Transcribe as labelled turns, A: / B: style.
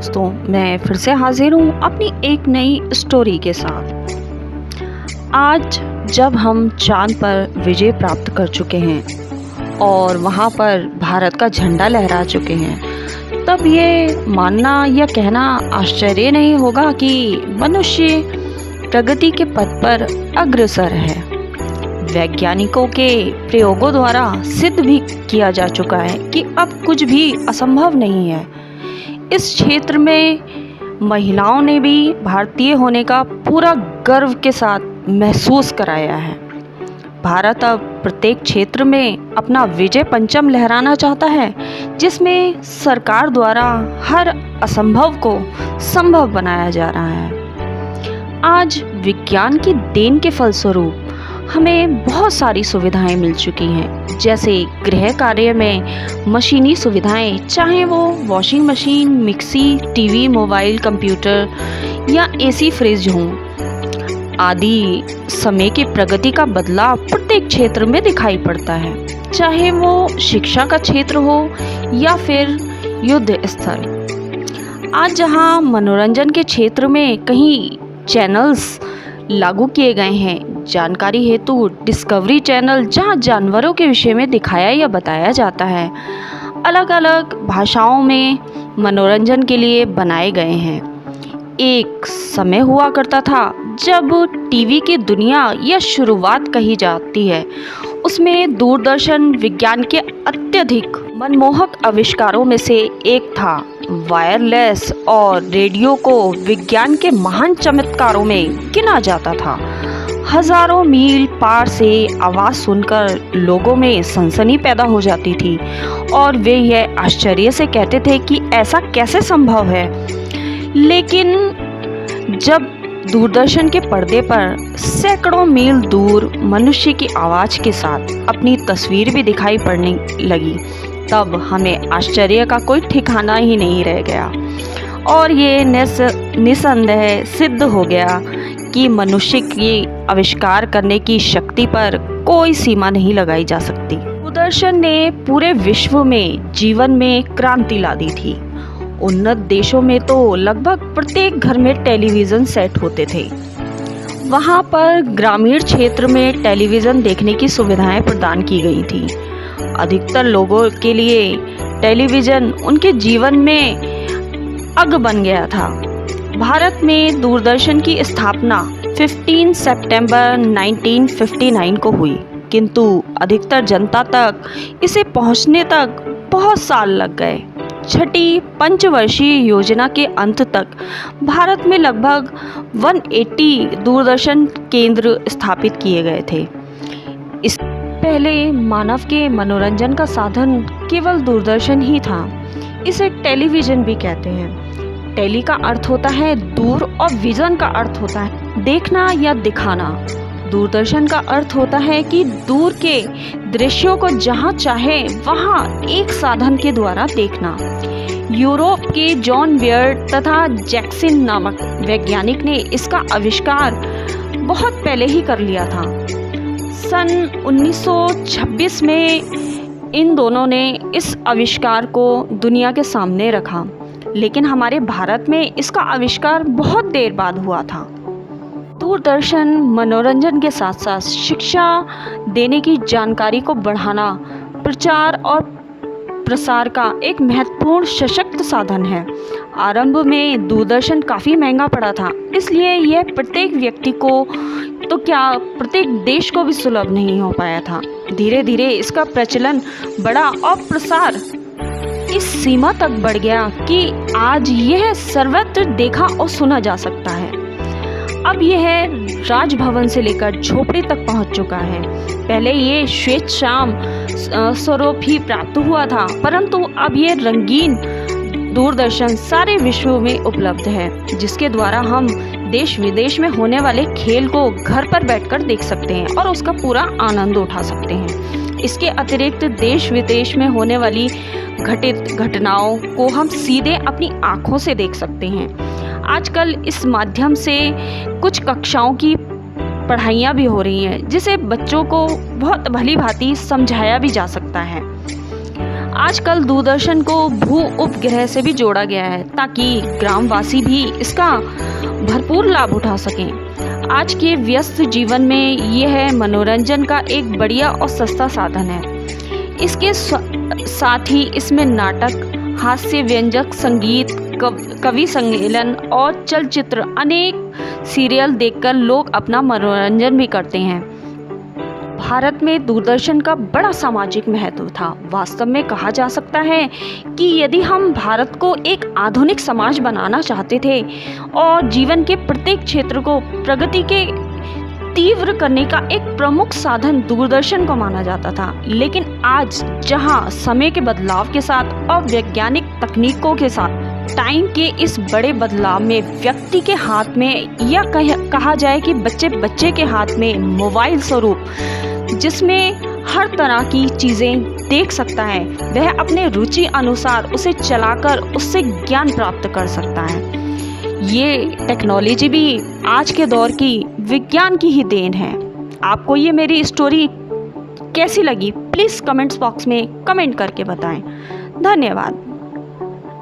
A: दोस्तों, मैं फिर से हाजिर हूँ अपनी एक नई स्टोरी के साथ। आज जब हम चांद पर विजय प्राप्त कर चुके हैं और वहाँ पर भारत का झंडा लहरा चुके हैं, तब ये मानना या कहना आश्चर्य नहीं होगा कि मनुष्य प्रगति के पथ पर अग्रसर है। वैज्ञानिकों के प्रयोगों द्वारा सिद्ध भी किया जा चुका है कि अब कुछ भी असंभव नहीं है। इस क्षेत्र में महिलाओं ने भी भारतीय होने का पूरा गर्व के साथ महसूस कराया है। भारत अब प्रत्येक क्षेत्र में अपना विजय पंचम लहराना चाहता है, जिसमें सरकार द्वारा हर असंभव को संभव बनाया जा रहा है। आज विज्ञान की देन के फलस्वरूप हमें बहुत सारी सुविधाएं मिल चुकी हैं, जैसे गृह कार्य में मशीनी सुविधाएं, चाहे वो washing machine, mixie, TV, mobile, computer या एसी, फ्रिज हों आदि। समय की प्रगति का बदलाव प्रत्येक क्षेत्र में दिखाई पड़ता है, चाहे वो शिक्षा का क्षेत्र हो या फिर युद्ध स्थल। आज जहां मनोरंजन के क्षेत्र में कई चैनल्स लागू किए गए हैं, जानकारी हेतु डिस्कवरी चैनल, जहां जानवरों के विषय में दिखाया या बताया जाता है, अलग अलग भाषाओं में मनोरंजन के लिए बनाए गए हैं। एक समय हुआ करता था जब टीवी की दुनिया या शुरुआत कही जाती है, उसमें दूरदर्शन विज्ञान के अत्यधिक मनमोहक आविष्कारों में से एक था। वायरलेस और रेडियो को विज्ञान के महान चमत्कारों में गिना जाता था। हजारों मील पार से आवाज़ सुनकर लोगों में सनसनी पैदा हो जाती थी और वे यह आश्चर्य से कहते थे कि ऐसा कैसे संभव है। लेकिन जब दूरदर्शन के पर्दे पर सैकड़ों मील दूर मनुष्य की आवाज़ के साथ अपनी तस्वीर भी दिखाई पड़ने लगी, तब हमें आश्चर्य का कोई ठिकाना ही नहीं रह गया और ये निसंदेह सिद्ध हो गया कि मनुष्य की आविष्कार करने की शक्ति पर कोई सीमा नहीं लगाई जा सकती। दूरदर्शन ने पूरे विश्व में जीवन में क्रांति ला दी थी। उन्नत देशों में तो लगभग प्रत्येक घर में टेलीविज़न सेट होते थे। वहाँ पर ग्रामीण क्षेत्र में टेलीविज़न देखने की सुविधाएं प्रदान की गई थी। अधिकतर लोगों के लिए टेलीविज़न उनके जीवन में अंग बन गया था। भारत में दूरदर्शन की स्थापना 15 सितंबर 1959 को हुई, किंतु अधिकतर जनता तक इसे पहुंचने तक बहुत साल लग गए। छठी पंचवर्षीय योजना के अंत तक भारत में लगभग 180 दूरदर्शन केंद्र स्थापित किए गए थे। इस पहले मानव के मनोरंजन का साधन केवल दूरदर्शन ही था। इसे टेलीविज़न भी कहते हैं। टेली का अर्थ होता है दूर और विज़न का अर्थ होता है देखना या दिखाना। दूरदर्शन का अर्थ होता है कि दूर के दृश्यों को जहां चाहे वहां एक साधन के द्वारा देखना। यूरोप के जॉन बियर्ड तथा जैक्सन नामक वैज्ञानिक ने इसका आविष्कार बहुत पहले ही कर लिया था। सन 1926 में इन दोनों ने इस आविष्कार को दुनिया के सामने रखा, लेकिन हमारे भारत में इसका आविष्कार बहुत देर बाद हुआ था। दूरदर्शन मनोरंजन के साथ साथ शिक्षा देने की जानकारी को बढ़ाना, प्रचार और प्रसार का एक महत्वपूर्ण सशक्त साधन है। आरंभ में दूरदर्शन काफ़ी महंगा पड़ा था, इसलिए यह प्रत्येक व्यक्ति को तो क्या प्रत्येक देश को भी सुलभ नहीं हो पाया था। धीरे धीरे इसका प्रचलन बढ़ा और प्रसार इस सीमा तक बढ़ गया कि आज यह सर्वत्र देखा और सुना जा सकता है। अब यह राजभवन से लेकर झोपड़ी तक पहुंच चुका है। पहले ये श्वेत श्याम स्वरूप ही प्राप्त हुआ था, परंतु अब ये रंगीन दूरदर्शन सारे विश्व में उपलब्ध है, जिसके द्वारा हम देश विदेश में होने वाले खेल को घर पर बैठकर देख सकते हैं और उसका पूरा आनंद उठा सकते हैं। इसके अतिरिक्त देश विदेश में होने वाली घटित घटनाओं को हम सीधे अपनी आँखों से देख सकते हैं। आजकल इस माध्यम से कुछ कक्षाओं की पढ़ाइयाँ भी हो रही हैं, जिसे बच्चों को बहुत भली भांति समझाया भी जा सकता है। आजकल दूरदर्शन को भू उपग्रह से भी जोड़ा गया है ताकि ग्रामवासी भी इसका भरपूर लाभ उठा सकें। आज के व्यस्त जीवन में यह मनोरंजन का एक बढ़िया और सस्ता साधन है। इसके साथ ही इसमें नाटक, हास्य व्यंजक, संगीत, कवि सम्मेलन और चलचित्र, अनेक सीरियल देखकर लोग अपना मनोरंजन भी करते हैं। भारत में दूरदर्शन का बड़ा सामाजिक महत्व था। वास्तव में कहा जा सकता है कि यदि हम भारत को एक आधुनिक समाज बनाना चाहते थे और जीवन के प्रत्येक क्षेत्र को प्रगति के तीव्र करने का एक प्रमुख साधन दूरदर्शन को माना जाता था। लेकिन आज जहां समय के बदलाव के साथ और वैज्ञानिक तकनीकों के साथ टाइम के इस बड़े बदलाव में व्यक्ति के हाथ में या कहा जाए कि बच्चे के हाथ में मोबाइल स्वरूप जिसमें हर तरह की चीज़ें देख सकता है, वह अपने रुचि अनुसार उसे चलाकर उससे ज्ञान प्राप्त कर सकता है। ये टेक्नोलॉजी भी आज के दौर की विज्ञान की ही देन है। आपको ये मेरी स्टोरी कैसी लगी प्लीज़ कमेंट्स बॉक्स में कमेंट करके बताएं। धन्यवाद।